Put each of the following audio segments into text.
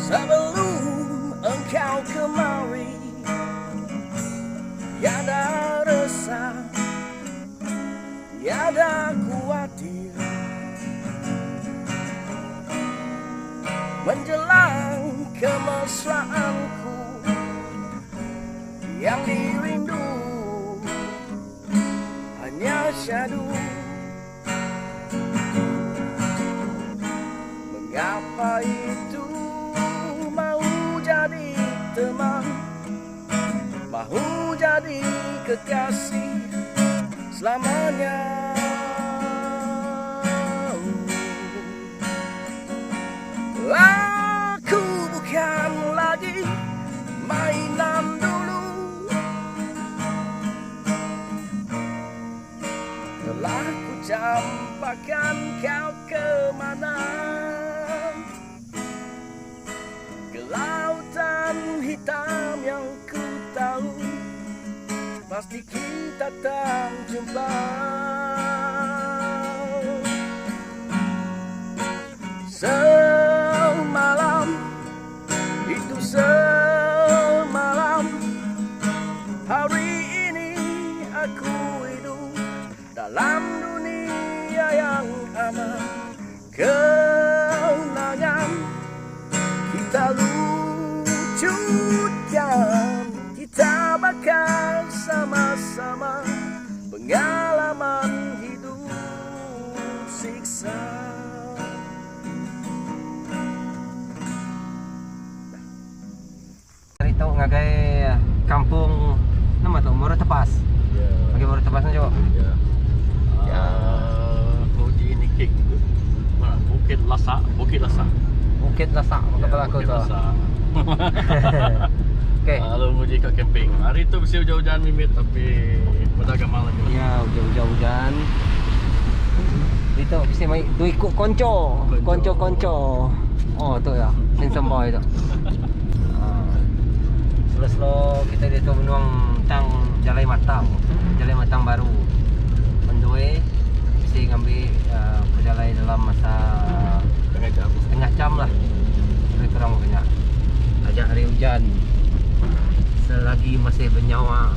Sebelum engkau kemari, tiada resah, tiada khawatir. Menjelang kemesraanku yang dirindu, hanya syadu. Mengapa itu mau jadi teman, mau jadi kekasih selamanya. Aku bukan lagi mainan dulu, telah ku campakkan kau kemana, ke lautan hitam yang ku tahu pasti kita tak jumpa. Semalam, itu semalam, hari ini aku hidup dalam dunia yang aman. Kenangan kita lucukan, kita bakal sama-sama pengalaman hidup siksa. Tahu ngagai kampung nama tu Mora Tepas. Ya. Bagi Mora Tepas ni, Cok. Ya. Ya. Koji ni kek. Mana? Bukit Lasak, Bukit Lasak. Bukit Lasak kepala aku tu. Okey. Lalu muji kat camping. Hari tu mesti hujan-hujan mimit tapi berdagang malam. Ya, hujan-hujan. Itu mesti mai tu ikut konco. Konco. Oh, tu ya. Handsome boy tu. Slow-slow kita dia tu menuang tang Jalai Matang baru. Mendue mesti ngambil perjalanan dalam masa setengah jam lah. Lebih kurang banyak. Ajak hari hujan. Selagi masih bernyawa.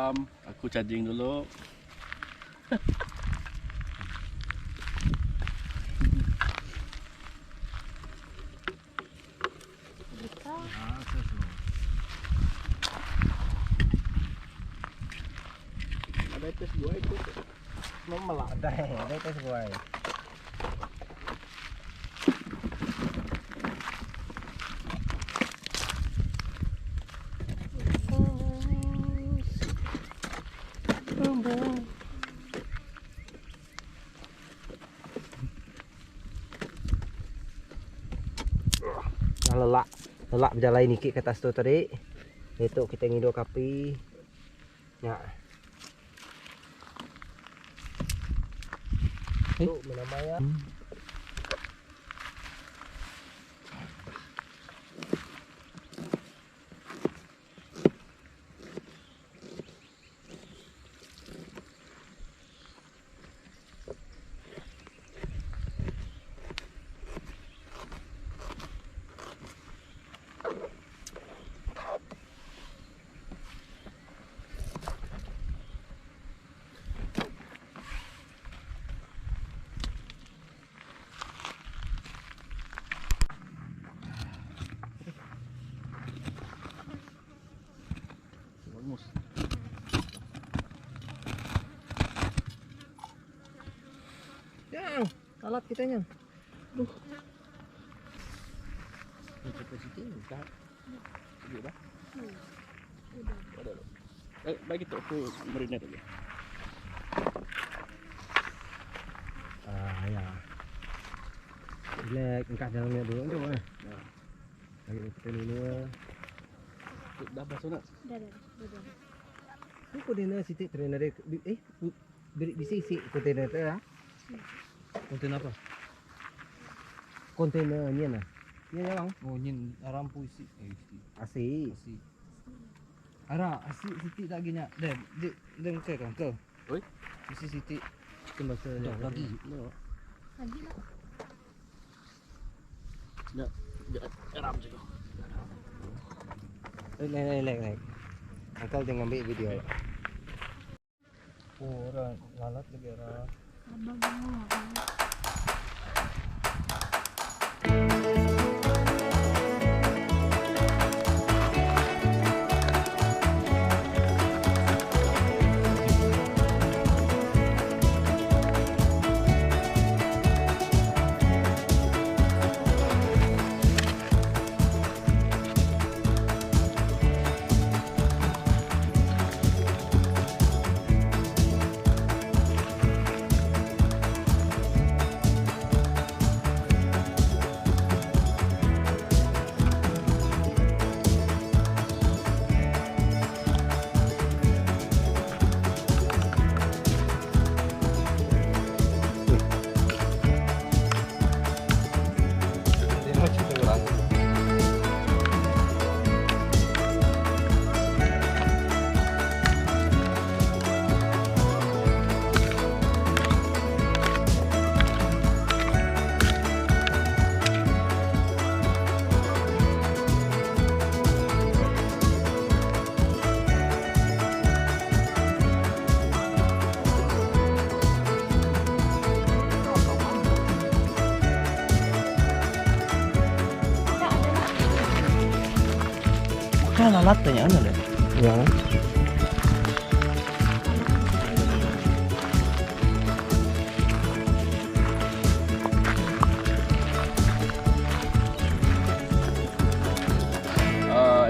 jam. Aku charging dulu. Ada tes gua itu. Normal lah, ada tes gue. Lelak berjalan nikit ke atas tu tadi. Itu kita ngido kapi. Ya. Itu menamanya. Bagus. Yang, alat kitanya. Aduh. Ini cepat sikit dah. Sikit dah. Bagi tu aku marinate aja. Ya. Relax, angkat dalamnya dulu tu. Lagi kita dulu. Dah basuh nak? Dah. Ni kontainer sitik trainer beri bisi kontainer tu ah. Konten apa? Kontainernya nah. Ya bang. Oh, nyin rampu isi. Isi. Asik. Isi. Ara, isi siti tak gini. Dem ke kan ke? Oi. Isi siti Kembasa lagi. Lagi nak. Ya, garam je. Naik. Angkal tengah ambil video. Oh, orang lalat lagi orang. Abang mau apa? Kan lalat tanya mana deh? Ya.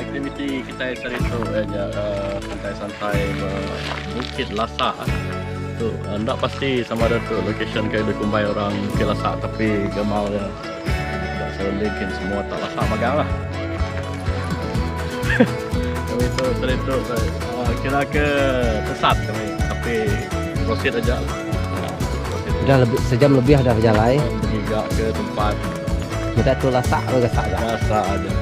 Aktiviti kita hari itu santai-santai Bukit Lasak. Tu anda pasti sama ada tu location kayak dikumbai orang Bukit Lasak tapi gemal ya. Tak saya linkin semua tak Lasak magang lah. Kami tu hari itu kira ke sesat kami tapi proceed aja lah. Udah lebih sejam lebih ada berjalan. Bertiga ke tempat Kita tu lasak atau gasak aja. biasa aja.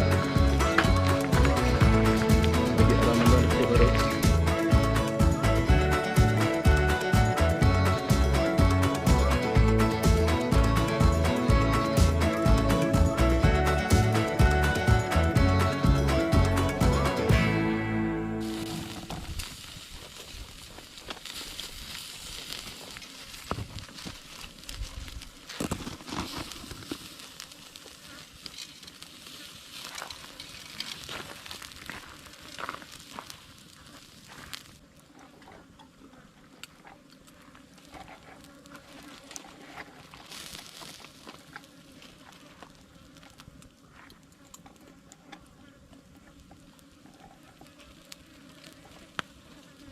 Lagi ada nanti baru.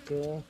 Okey.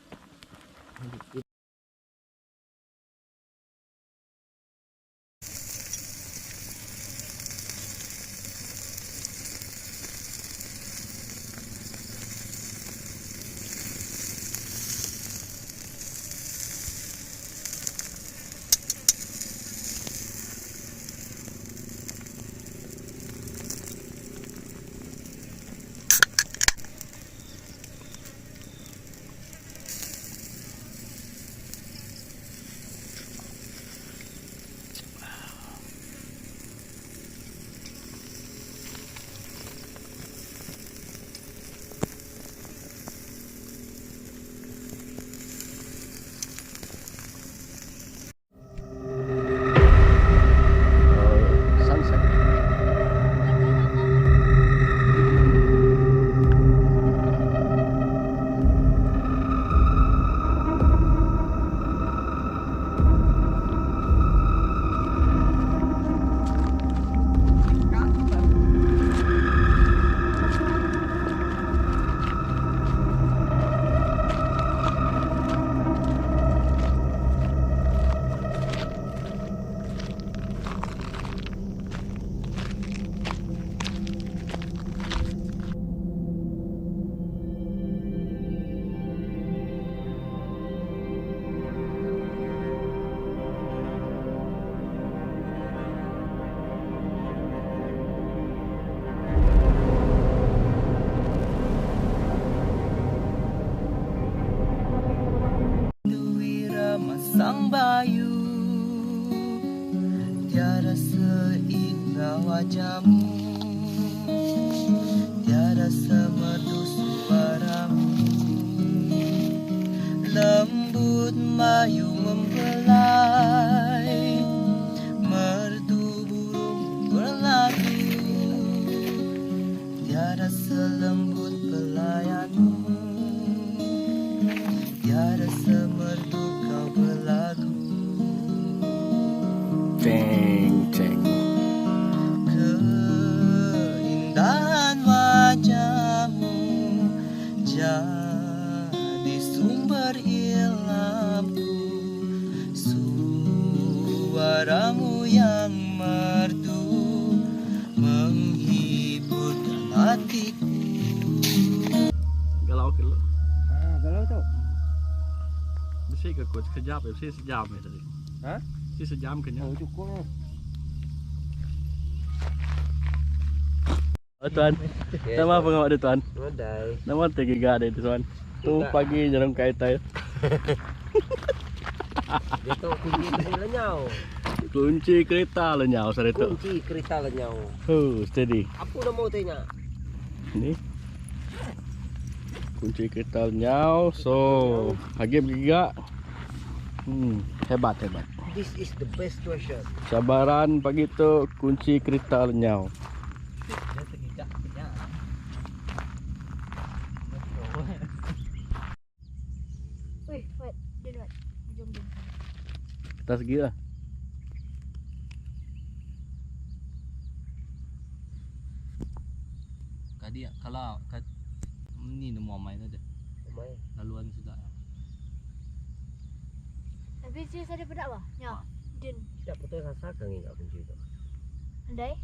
Sunset. Sang bayu, tiada seindah wajahmu, tiada semerdu suaramu. Lembut mayu membelai, merdu burung berlagu, tiada selembut pelayanmu, tiada semerdu kau berlagu. Ceng ceng. Keindahan wajahmu jadi sumber ilhamku, suaramu yang merdu menghiburkan hatiku. Galau ke lu? Galau tau. Bersih ke coach kejap ya, bersih sejam ya tadi. Hah? Bersih sejam kena. Oh cukup. Oh tuan, nama apa ngawak dia tuan? Modal. Nama tiga ada itu tuan. Tu pagi jarum kaitai. Dia tu kunci lenyau. Kunci kereta lenyau sare tu. Kunci kereta lenyau. Steady. Apa dah mau tanya? Ni. Kunci kereta lenyau. So, hagib gigak. Hebat hebat. This is the best question. Cabaran pagi tu kunci kereta lenyau. Dia tergigak kenyang. Weh, Fat. Dia Fat. Jom jom. Kita segi lah. Kadi kalau ni nemu amai tu ada. Mai. Laluan sudah. Tapi saya ada pedak bah. Ya. Din. Siap betul rasa kan ni kunci tu. Andai.